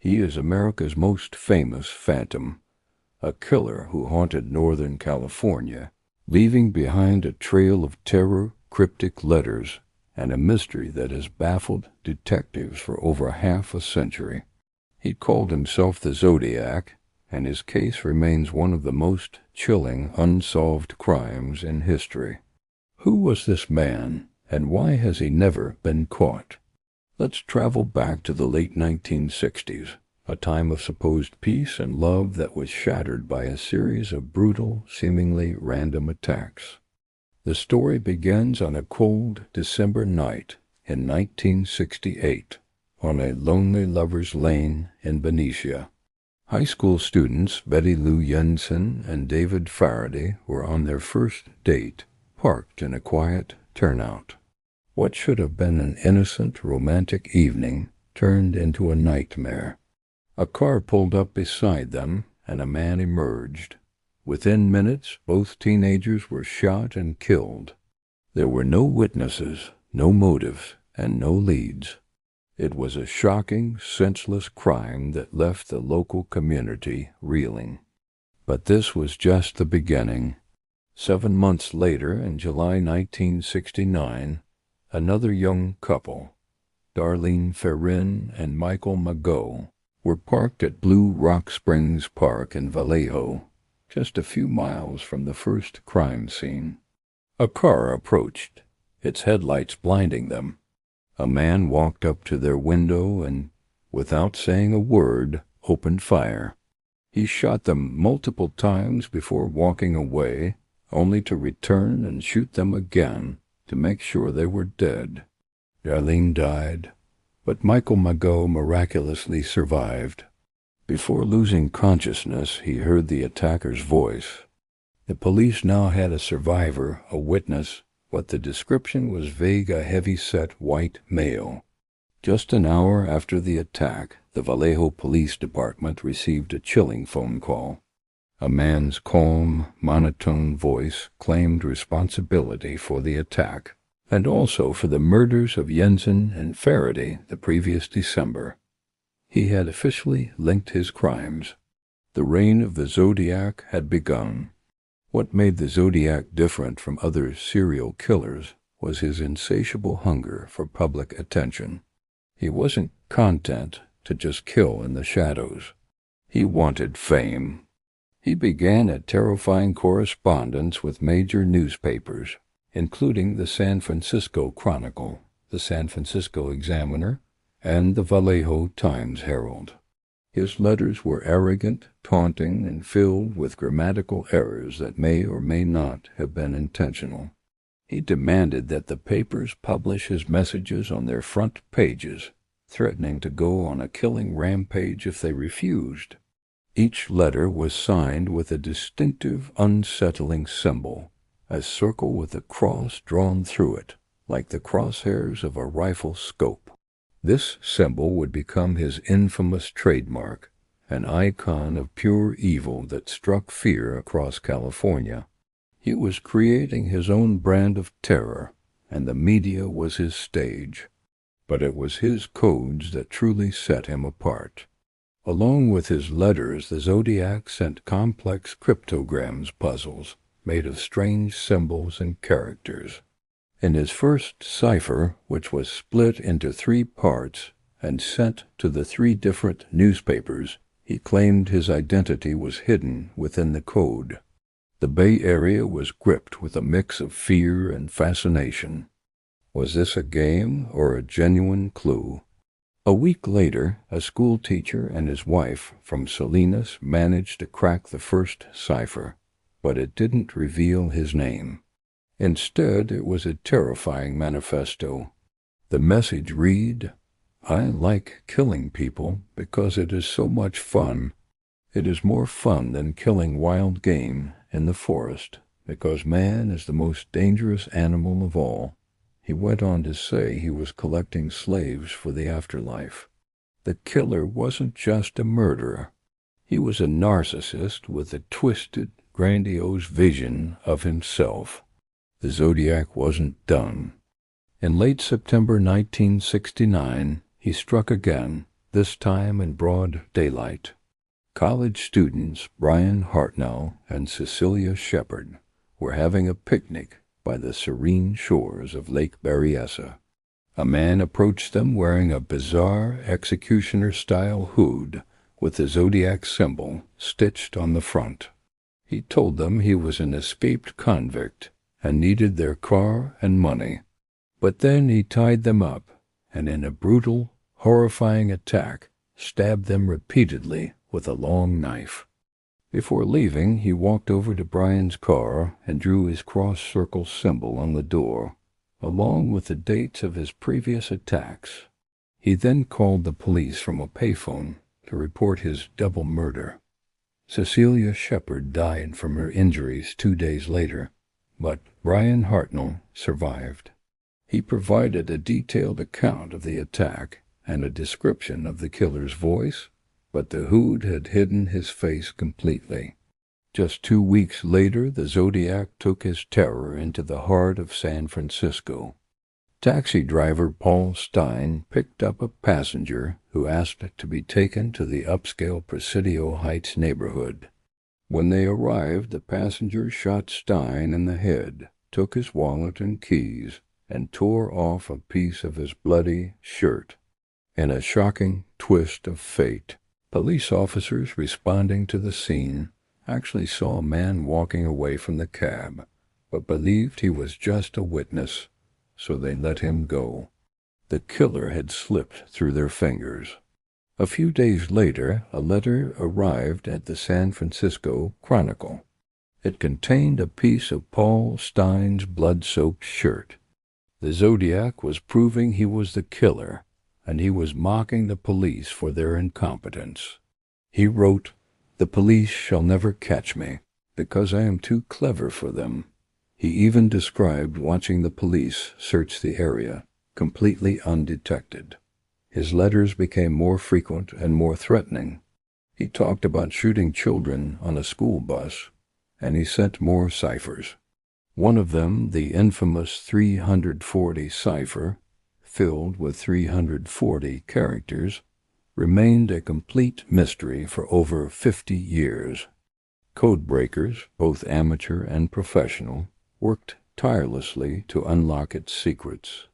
He is America's most famous phantom, a killer who haunted Northern California, leaving behind a trail of terror, cryptic letters, and a mystery that has baffled detectives for over half a century. He called himself the Zodiac, and his case remains one of the most chilling unsolved crimes in history. Who was this man, and why has he never been caught? Let's travel back to the late 1960s, a time of supposed peace and love that was shattered by a series of brutal, seemingly random attacks. The story begins on a cold December night in 1968 on a lonely lover's lane in Benicia. High school students Betty Lou Jensen and David Faraday were on their first date, parked in a quiet turnout. What should have been an innocent, romantic evening turned into a nightmare. A car pulled up beside them, and a man emerged. Within minutes, both teenagers were shot and killed. There were no witnesses, no motives, and no leads. It was a shocking, senseless crime that left the local community reeling. But this was just the beginning. 7 months later, in July 1969, another young couple, Darlene Ferrin and Michael Mageau, were parked at Blue Rock Springs Park in Vallejo, just a few miles from the first crime scene. A car approached, its headlights blinding them. A man walked up to their window and, without saying a word, opened fire. He shot them multiple times before walking away, only to return and shoot them again to make sure they were dead. Darlene died, but Michael Mageau miraculously survived. Before losing consciousness, he heard the attacker's voice. The police now had a survivor, a witness, but the description was vague, a heavy-set white male. Just an hour after the attack, the Vallejo Police Department received a chilling phone call. A man's calm, monotone voice claimed responsibility for the attack, and also for the murders of Jensen and Faraday the previous December. He had officially linked his crimes. The reign of the Zodiac had begun. What made the Zodiac different from other serial killers was his insatiable hunger for public attention. He wasn't content to just kill in the shadows. He wanted fame. He began a terrifying correspondence with major newspapers, including the San Francisco Chronicle, the San Francisco Examiner, and the Vallejo Times-Herald. His letters were arrogant, taunting, and filled with grammatical errors that may or may not have been intentional. He demanded that the papers publish his messages on their front pages, threatening to go on a killing rampage if they refused. Each letter was signed with a distinctive, unsettling symbol, a circle with a cross drawn through it, like the crosshairs of a rifle scope. This symbol would become his infamous trademark, an icon of pure evil that struck fear across California. He was creating his own brand of terror, and the media was his stage. But it was his codes that truly set him apart. Along with his letters, the Zodiac sent complex cryptograms puzzles made of strange symbols and characters. In his first cipher, which was split into 3 parts and sent to the 3 different newspapers, he claimed his identity was hidden within the code. The Bay Area was gripped with a mix of fear and fascination. Was this a game or a genuine clue? A week later, a school teacher and his wife from Salinas managed to crack the first cipher, but it didn't reveal his name. Instead, it was a terrifying manifesto. The message read, "I like killing people because it is so much fun. It is more fun than killing wild game in the forest, because man is the most dangerous animal of all." He went on to say he was collecting slaves for the afterlife. The killer wasn't just a murderer. He was a narcissist with a twisted, grandiose vision of himself. The Zodiac wasn't done. In late September 1969, he struck again, this time in broad daylight. College students Brian Hartnell and Cecilia Shepard were having a picnic by the serene shores of Lake Berryessa. A man approached them wearing a bizarre executioner-style hood with the Zodiac symbol stitched on the front. He told them he was an escaped convict and needed their car and money. But then he tied them up and in a brutal, horrifying attack stabbed them repeatedly with a long knife. Before leaving, he walked over to Brian's car and drew his cross-circle symbol on the door, along with the dates of his previous attacks. He then called the police from a payphone to report his double murder. Cecilia Shepard died from her injuries 2 days later, but Brian Hartnell survived. He provided a detailed account of the attack and a description of the killer's voice, but the hood had hidden his face completely. Just 2 weeks later, the Zodiac took his terror into the heart of San Francisco. Taxi driver Paul Stein picked up a passenger who asked to be taken to the upscale Presidio Heights neighborhood. When they arrived, the passenger shot Stein in the head, took his wallet and keys, and tore off a piece of his bloody shirt. In a shocking twist of fate, police officers responding to the scene actually saw a man walking away from the cab, but believed he was just a witness, so they let him go. The killer had slipped through their fingers. A few days later, a letter arrived at the San Francisco Chronicle. It contained a piece of Paul Stein's blood-soaked shirt. The Zodiac was proving he was the killer, and he was mocking the police for their incompetence. He wrote, "The police shall never catch me, because I am too clever for them." He even described watching the police search the area, completely undetected. His letters became more frequent and more threatening. He talked about shooting children on a school bus, and he sent more ciphers. One of them, the infamous 340 cipher, filled with 340 characters, remained a complete mystery for over 50 years. Code breakers, both amateur and professional, worked tirelessly to unlock its secrets.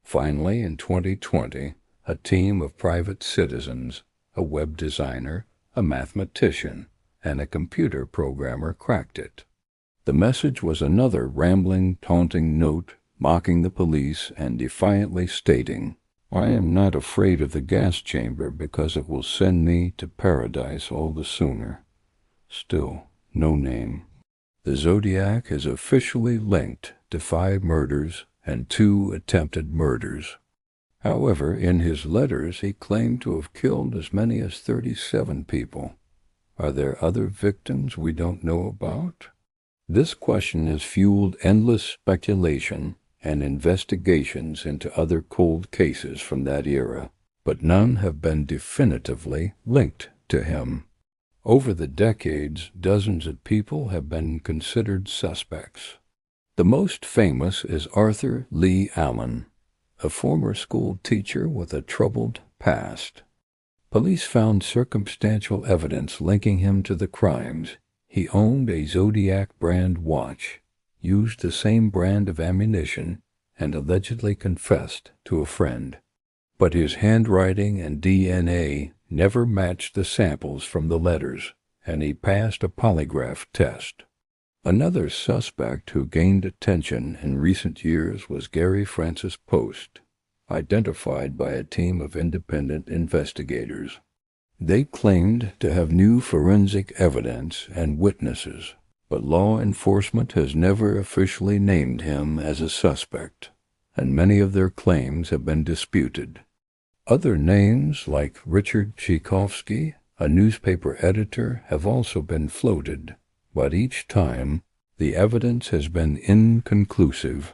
Finally, in 2020, a team of private citizens, a web designer, a mathematician, and a computer programmer cracked it. The message was another rambling, taunting note mocking the police and defiantly stating, "I am not afraid of the gas chamber because it will send me to paradise all the sooner." Still, no name. The Zodiac is officially linked to 5 murders and 2 attempted murders. However, in his letters he claimed to have killed as many as 37 people. Are there other victims we don't know about? This question has fueled endless speculation and investigations into other cold cases from that era, but none have been definitively linked to him. Over the decades, dozens of people have been considered suspects. The most famous is Arthur Lee Allen, a former school teacher with a troubled past. Police found circumstantial evidence linking him to the crimes. He owned a Zodiac brand watch, used the same brand of ammunition, and allegedly confessed to a friend. But his handwriting and DNA never matched the samples from the letters, and he passed a polygraph test. Another suspect who gained attention in recent years was Gary Francis Post, identified by a team of independent investigators. They claimed to have new forensic evidence and witnesses, but law enforcement has never officially named him as a suspect, and many of their claims have been disputed. Other names, like Richard Tchaikovsky, a newspaper editor, have also been floated, but each time the evidence has been inconclusive.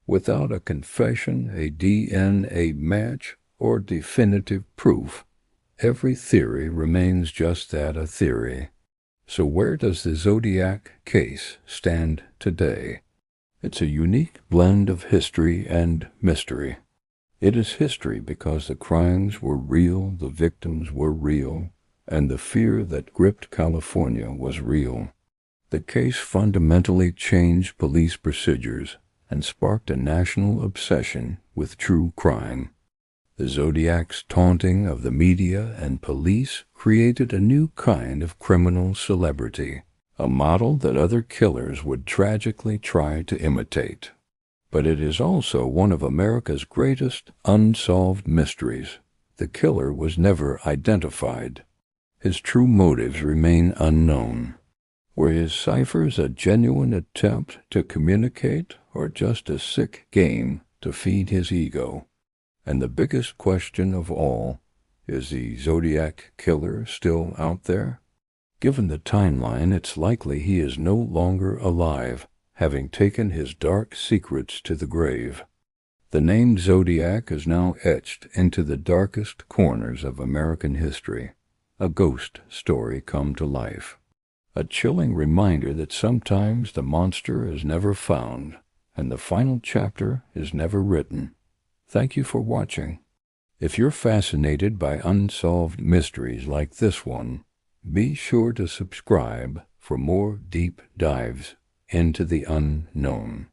Without a confession, a DNA match, or definitive proof, every theory remains just that, a theory. So where does the Zodiac case stand today? It's a unique blend of history and mystery. It is history because the crimes were real, the victims were real, and the fear that gripped California was real. The case fundamentally changed police procedures and sparked a national obsession with true crime. The Zodiac's taunting of the media and police created a new kind of criminal celebrity, a model that other killers would tragically try to imitate. But it is also one of America's greatest unsolved mysteries. The killer was never identified. His true motives remain unknown. Were his ciphers a genuine attempt to communicate or just a sick game to feed his ego? And the biggest question of all, is the Zodiac Killer still out there? Given the timeline, it's likely he is no longer alive, having taken his dark secrets to the grave. The name Zodiac is now etched into the darkest corners of American history, a ghost story come to life. A chilling reminder that sometimes the monster is never found, and the final chapter is never written. Thank you for watching. If you're fascinated by unsolved mysteries like this one, be sure to subscribe for more deep dives into the unknown.